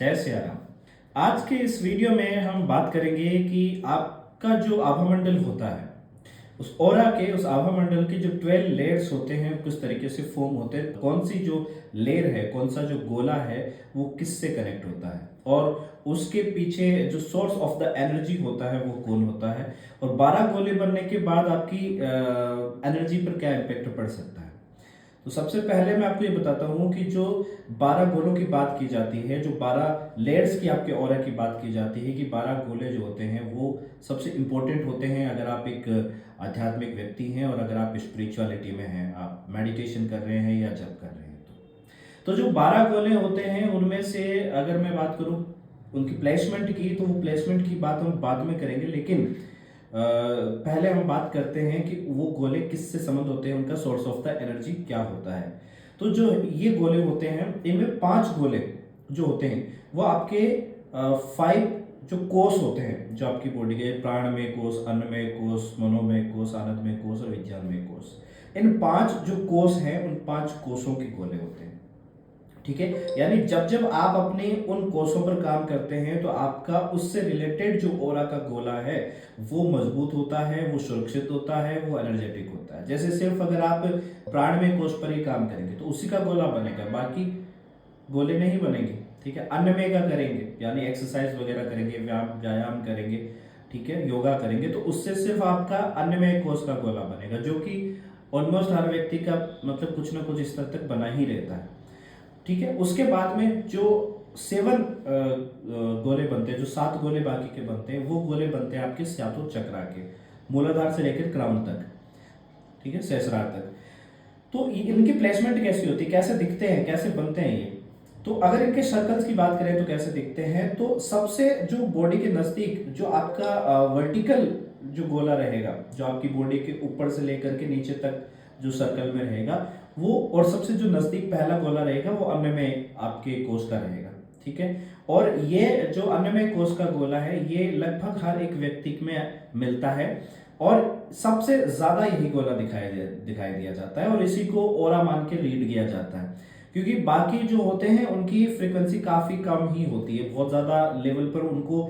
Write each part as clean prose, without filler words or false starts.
जय सिया राम। आज के इस वीडियो में हम बात करेंगे कि आपका जो आभामंडल होता है उस ओरा के उस आभामंडल के जो 12 लेयर्स होते हैं किस तरीके से फॉर्म होते हैं, कौन सी जो लेयर है, कौन सा जो गोला है वो किससे कनेक्ट होता है और उसके पीछे जो सोर्स ऑफ द एनर्जी होता है वो कौन होता है और 12 गोले बनने के बाद आपकी एनर्जी पर क्या इम्पेक्ट पड़ सकता है। तो सबसे पहले मैं आपको ये बताता हूँ कि जो 12 गोलों की बात की जाती है, जो 12 लेयर्स की आपके ऑरा की बात की जाती है कि 12 गोले जो होते हैं वो सबसे इंपॉर्टेंट होते हैं अगर आप एक आध्यात्मिक व्यक्ति हैं और अगर आप स्पिरिचुअलिटी में हैं, आप मेडिटेशन कर रहे हैं या जप कर रहे हैं। तो जो 12 गोले होते हैं उनमें से अगर मैं बात करूँ उनकी प्लेसमेंट की, तो वो प्लेसमेंट की बात हम बाद में करेंगे, लेकिन पहले हम बात करते हैं कि वो गोले किससे संबंध होते हैं, उनका सोर्स ऑफ द एनर्जी क्या होता है। तो जो ये गोले होते हैं इनमें 5 गोले जो होते हैं वो आपके 5 जो कोष होते हैं जो आपकी बॉडी के, प्राणमय कोष, अन्नमय कोष, मनोमय कोष, आनंदमय कोष और विज्ञानमय कोष। इन 5 जो कोष हैं उन 5 कोषों के गोले होते हैं। ठीक है, यानी जब जब आप अपने उन कोषों पर काम करते हैं तो आपका उससे रिलेटेड जो ओरा का गोला है वो मजबूत होता है, वो सुरक्षित होता है, वो एनर्जेटिक होता है। जैसे सिर्फ अगर आप प्राणमय कोष पर ही काम करेंगे तो उसी का गोला बनेगा, बाकी गोले नहीं बनेंगे। ठीक है, अन्नमय का करेंगे यानी एक्सरसाइज वगैरह करेंगे, व्यायाम करेंगे, ठीक है, योगा करेंगे, तो उससे सिर्फ आपका अन्नमय कोष का गोला बनेगा, जो कि ऑलमोस्ट हर व्यक्ति का मतलब कुछ ना कुछ स्तर तक बना ही रहता है। ठीक है, उसके बाद में जो 7 गोले बनते हैं, जो 7 गोले बाकी के बनते हैं, वो गोले बनते हैं आपके सातों चक्रा के, मूलाधार से लेकर क्राउन तक, ठीक है, सहस्रार तक। तो इनकी प्लेसमेंट कैसी होती है, कैसे दिखते हैं, कैसे बनते हैं ये। तो अगर इनके सर्कल्स की बात करें तो कैसे दिखते हैं, तो सबसे जो बॉडी के नजदीक जो आपका वर्टिकल जो गोला रहेगा, जो आपकी बॉडी के ऊपर से लेकर के नीचे तक जो सर्कल में रहेगा वो, और सबसे जो नजदीक पहला गोला रहेगा वो अन्नमय आपके कोष का रहेगा। ठीक है, और ये जो अन्नमय कोष का गोला है ये लगभग हर एक व्यक्ति में मिलता है और सबसे ज्यादा यही गोला दिखाई दिया जाता है और इसी को ओरा मान के रीड किया जाता है, क्योंकि बाकी जो होते हैं उनकी फ्रीक्वेंसी काफी कम ही होती है, बहुत ज्यादा लेवल पर उनको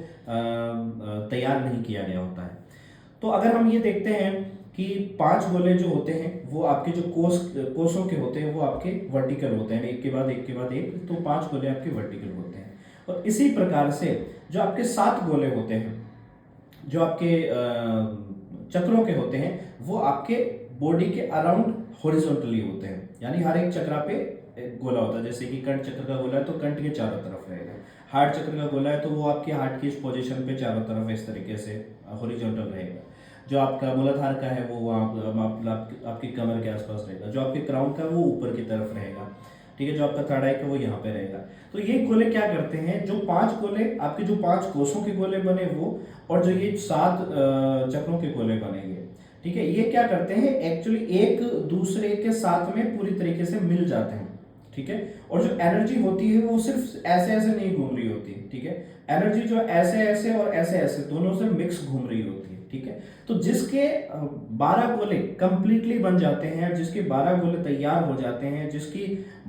तैयार नहीं किया गया होता है। तो अगर हम ये देखते हैं कि 5 गोले जो होते हैं वो आपके जो कोषों के होते हैं वो आपके वर्टिकल होते हैं, एक के बाद एक के बाद एक, तो 5 गोले आपके वर्टिकल होते हैं। और इसी प्रकार से जो आपके 7 गोले होते हैं जो आपके चक्रों के होते हैं वो आपके बॉडी के अराउंड हॉरिजॉन्टली होते हैं, यानी हर एक चक्रा पे एक गोला होता है। जैसे कि कंठ चक्र का गोला है तो कंठ के चारों तरफ रहेगा, हार्ट चक्र का गोला है तो वो आपके हार्ट की इस पोजीशन पे चारों तरफ इस तरीके से हॉरिजॉन्टल रहेगा। जो आपका मूलाधार का है वो आपकी कमर के आसपास रहेगा, जो आपके क्राउन का वो ऊपर की तरफ रहेगा, ठीक है, जो आपका थर्ड आई का वो यहाँ पे रहेगा। तो ये गोले क्या करते हैं, जो 5 गोले आपके जो 5 कोषों के गोले बने वो, और जो ये 7 चक्रों के गोले बनेंगे, ठीक है, ये क्या करते हैं एक्चुअली एक दूसरे के साथ में पूरी तरीके से मिल जाते हैं। ठीक है, और जो एनर्जी होती है वो सिर्फ ऐसे ऐसे नहीं घूम रही होती। ठीक है, एनर्जी जो ऐसे ऐसे और ऐसे ऐसे दोनों से मिक्स घूम रही होती है। ठीक है, तो जिसके 12 गोले कंप्लीटली बन जाते हैं, जिसके 12 गोले तैयार हो जाते हैं, जिसकी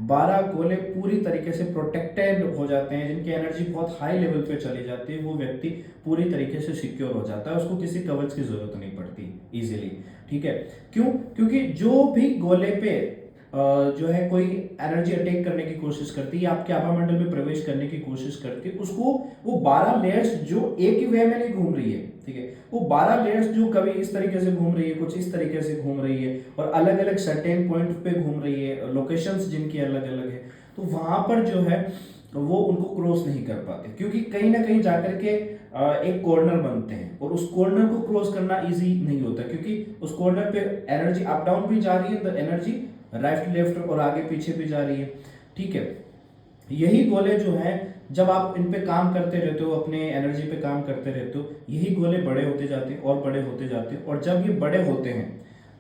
12 गोले पूरी तरीके से प्रोटेक्टेड हो जाते हैं, जिनकी एनर्जी बहुत हाई लेवल पे चली जाती है, वो व्यक्ति पूरी तरीके से सिक्योर हो जाता है, उसको किसी कवच की जरूरत नहीं पड़ती इजीली। ठीक है, क्यों? क्योंकि जो भी गोले पे जो है कोई एनर्जी अटैक करने की कोशिश करती है, आपके आभामंडल में प्रवेश करने की कोशिश करती है, उसको वो 12 लेयर्स जो एक ही वे में नहीं घूम रही है, ठीक है, वो 12 लेयर्स जो कभी इस तरीके से घूम रही है, कुछ इस तरीके से घूम रही है और अलग अलग सर्टेन पॉइंट पे घूम रही है, लोकेशंस जिनकी अलग अलग है, तो वहां पर जो है वो उनको क्रॉस नहीं कर पाते, क्योंकि कहीं ना कहीं जाकर के एक कॉर्नर बनते हैं और उस कॉर्नर को क्रॉस करना इजी नहीं होता, क्योंकि उस कॉर्नर पे एनर्जी अप डाउन भी जा रही है, तो एनर्जी राइट लेफ्ट और आगे पीछे भी जा रही है। ठीक है, यही गोले जो हैं जब आप इन पे काम करते रहते हो, अपने एनर्जी पे काम करते रहते हो, यही गोले बड़े होते जाते हैं और बड़े होते जाते हैं, और जब ये बड़े होते हैं,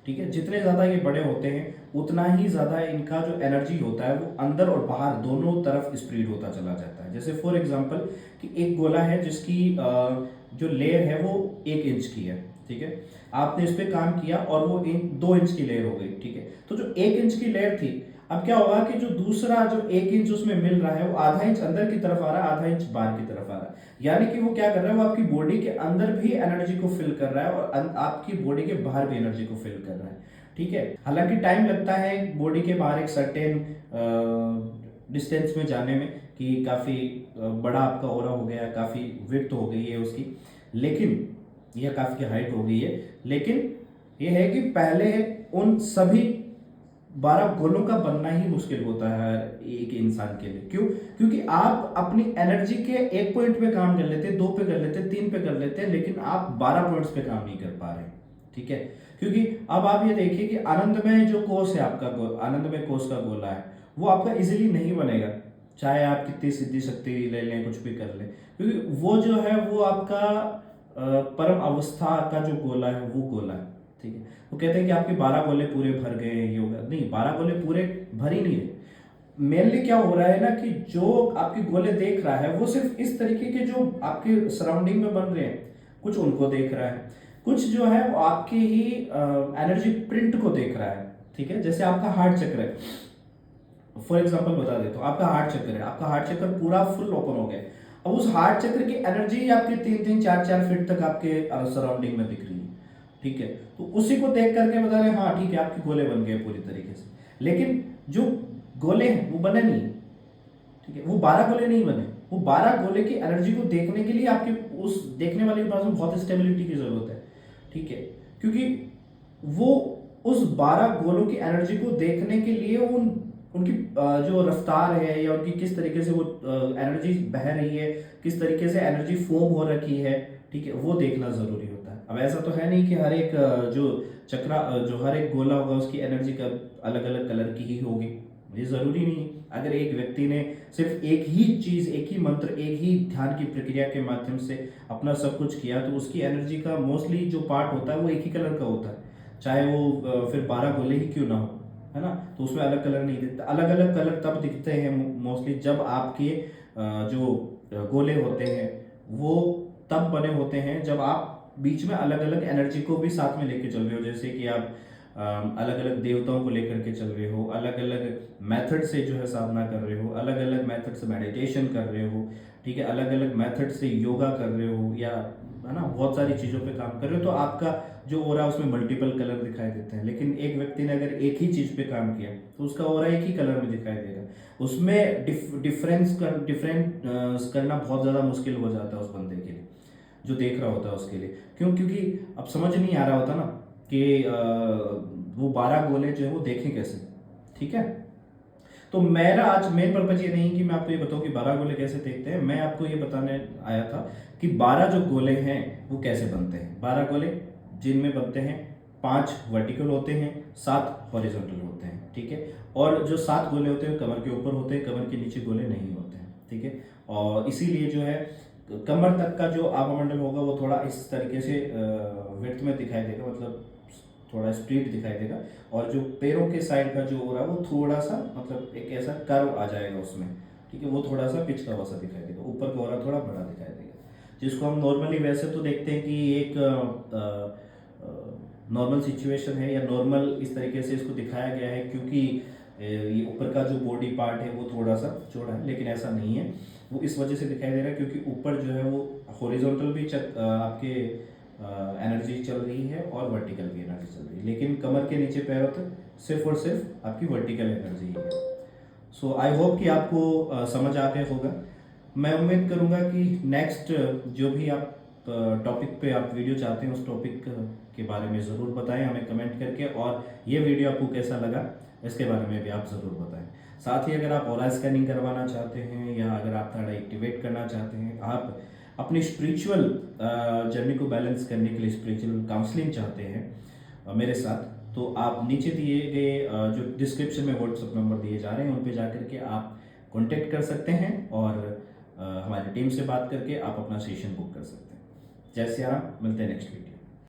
ठीक है, जितने ज्यादा ये बड़े होते हैं उतना ही ज्यादा इनका जो एनर्जी होता है वो अंदर और बाहर दोनों तरफ स्प्रेड होता चला जाता है। जैसे फॉर एग्जांपल कि एक गोला है जिसकी जो लेयर है वो 1 इंच की है, ठीक है, आपने इस पे काम किया और वो 2 इंच की लेयर हो गई। ठीक है, तो जो 1 इंच की लेयर थी अब क्या होगा कि जो दूसरा जो 1 इंच उसमें मिल रहा है वो आधा इंच अंदर की तरफ आ रहा है, आधा इंच बाहर की तरफ आ रहा है। यानी कि वो क्या कर रहा है, वो आपकी बॉडी के अंदर भी एनर्जी को फिल कर रहा है और आपकी बॉडी के बाहर भी एनर्जी को फिल कर रहा है। ठीक है, हालांकि टाइम लगता है बॉडी के बाहर एक सर्टेन डिस्टेंस में जाने में, कि काफ़ी बड़ा आपका ओरा हो गया, काफ़ी विड्थ हो गई है उसकी, लेकिन यह काफ़ी हाइट हो गई है। लेकिन यह है कि पहले उन सभी 12 गोलों का बनना ही मुश्किल होता है एक इंसान के लिए। क्यों? क्योंकि आप अपनी एनर्जी के एक पॉइंट पे काम कर लेते हैं, 2 पे कर लेते हैं, 3 पे कर लेते हैं, लेकिन आप 12 पॉइंट्स पे काम नहीं कर पा रहे। ठीक है, क्योंकि अब आप ये देखिए कि आनंदमय जो कोष है आपका, आनंदमय कोष का गोला है, वो आपका इजीली नहीं बनेगा, चाहे आप कितनी सिद्धि शक्ति ले लें, कुछ भी कर लें, क्योंकि वो जो है वो आपका परम अवस्था का जो गोला है वो गोला है। ठीक है, वो कहते हैं कि आपके 12 गोले पूरे भर गए, ये होगा नहीं, 12 गोले पूरे भर ही नहीं है। मेनली क्या हो रहा है ना कि जो आपके गोले देख रहा है वो सिर्फ इस तरीके के जो आपके सराउंडिंग में बन रहे हैं, कुछ उनको देख रहा है, कुछ जो है वो आपके ही एनर्जी प्रिंट को देख रहा है। ठीक है, जैसे आपका हार्ट चक्र है, फॉर एग्जाम्पल बता देता हूँ, आपका हार्ट चक्र है, आपका हार्ट चक्र पूरा फुल ओपन हो गया, अब उस हार्ट चक्र की एनर्जी आपके 3-3, 4-4 फीट तक आपके सराउंडिंग में दिख रही है। ठीक है, तो उसी को देख करके बता रहे हैं हाँ ठीक है आपके गोले बन गए पूरी तरीके से, लेकिन जो गोले हैं वो बने नहीं। ठीक है, वो 12 गोले नहीं बने, वो 12 गोले की एनर्जी को देखने के लिए आपके उस देखने वाले के पास में बहुत स्टेबिलिटी की जरूरत है। ठीक है, क्योंकि वो उस 12 गोलों की एनर्जी को देखने के लिए उनकी जो रफ्तार है या उनकी किस तरीके से वो एनर्जी बह रही है, किस तरीके से एनर्जी फॉर्म हो रखी है, ठीक है, वो देखना जरूरी होता है। अब ऐसा तो है नहीं कि हर एक जो चक्रा जो हर एक गोला होगा उसकी एनर्जी का अलग अलग कलर की ही होगी, ये जरूरी नहीं। अगर एक व्यक्ति ने सिर्फ एक ही चीज, एक ही मंत्र, एक ही ध्यान की प्रक्रिया के माध्यम से अपना सब कुछ किया, तो उसकी एनर्जी का मोस्टली जो पार्ट होता है वो एक ही कलर का होता है, चाहे वो फिर 12 गोले ही क्यों ना हो, है ना। तो उसमें अलग कलर नहीं दिखता, अलग अलग कलर तब दिखते हैं मोस्टली जब आपके जो गोले होते हैं वो तब बने होते हैं जब आप बीच में अलग अलग एनर्जी को भी साथ में लेके चल रहे हो, जैसे कि आप अलग अलग देवताओं को लेकर के चल रहे हो, अलग अलग मेथड से जो है साधना कर रहे हो, अलग अलग मेथड से मेडिटेशन कर रहे हो, ठीक है, अलग अलग मेथड से योगा कर रहे हो, या है ना बहुत सारी चीज़ों पे काम कर रहे हो, तो आपका जो ओरा उसमें मल्टीपल कलर दिखाई देते हैं। लेकिन एक व्यक्ति ने अगर एक ही चीज़ पे काम किया तो उसका ओरा एक ही कलर में दिखाई देगा, उसमें डिफरेंट करना बहुत ज़्यादा मुश्किल हो जाता है उस बंदे के लिए जो देख रहा होता है उसके लिए। क्यों? क्योंकि अब समझ नहीं आ रहा होता ना कि वो 12 गोले जो है वो देखें कैसे। ठीक है, तो मेरा आज मेन पर्पज ये नहीं कि मैं आपको ये बताऊं कि 12 गोले कैसे देखते हैं, मैं आपको ये बताने आया था कि 12 जो गोले हैं वो कैसे बनते हैं। 12 गोले जिनमें बनते हैं 5 वर्टिकल होते हैं, 7 हॉरिजॉन्टल होते हैं। ठीक है, और जो 7 गोले होते हैं कमर के ऊपर होते हैं, कमर के नीचे गोले नहीं होते हैं। ठीक है, और इसीलिए जो है कमर तक का जो आभामंडल होगा वो थोड़ा इस तरीके से विड्थ में दिखाई देगा, मतलब थोड़ा स्ट्रेट दिखाई देगा, और जो पैरों के साइड का जो हो रहा है वो थोड़ा सा मतलब एक ऐसा कर्व आ जाएगा उसमें। ठीक है, वो थोड़ा सा पिचका हुआ सा दिखाई देगा, ऊपर का हो रहा थोड़ा बड़ा दिखाई देगा, जिसको हम नॉर्मली वैसे तो देखते हैं कि एक नॉर्मल सिचुएशन है या नॉर्मल इस तरीके से इसको दिखाया गया है, क्योंकि ये ऊपर का जो बॉडी पार्ट है वो थोड़ा सा चौड़ा है, लेकिन ऐसा नहीं है, वो इस वजह से दिखाई दे रहा है क्योंकि ऊपर जो है वो हॉरिजॉन्टल भी आपके एनर्जी चल रही है और वर्टिकल भी एनर्जी चल रही है, लेकिन कमर के नीचे पैरों तक सिर्फ और सिर्फ आपकी वर्टिकल एनर्जी ही है। सो आई होप कि आपको समझ आ गया होगा। मैं उम्मीद करूंगा कि नेक्स्ट जो भी आप टॉपिक पे आप वीडियो चाहते हैं उस टॉपिक के बारे में ज़रूर बताएं हमें कमेंट करके, और ये वीडियो आपको कैसा लगा इसके बारे में भी आप ज़रूर बताएं। साथ ही अगर आप ऑरा स्कैनिंग करवाना चाहते हैं या अगर आप थोड़ा एक्टिवेट करना चाहते हैं, आप अपनी स्पिरिचुअल जर्नी को बैलेंस करने के लिए स्पिरिचुअल काउंसलिंग चाहते हैं मेरे साथ, तो आप नीचे दिए गए जो डिस्क्रिप्शन में व्हाट्सएप नंबर दिए जा रहे हैं उन पे जाकर के आप कॉन्टेक्ट कर सकते हैं और हमारी टीम से बात करके आप अपना सेशन बुक कर सकते हैं। जय सिया राम, मिलते हैं नेक्स्ट वीडियो।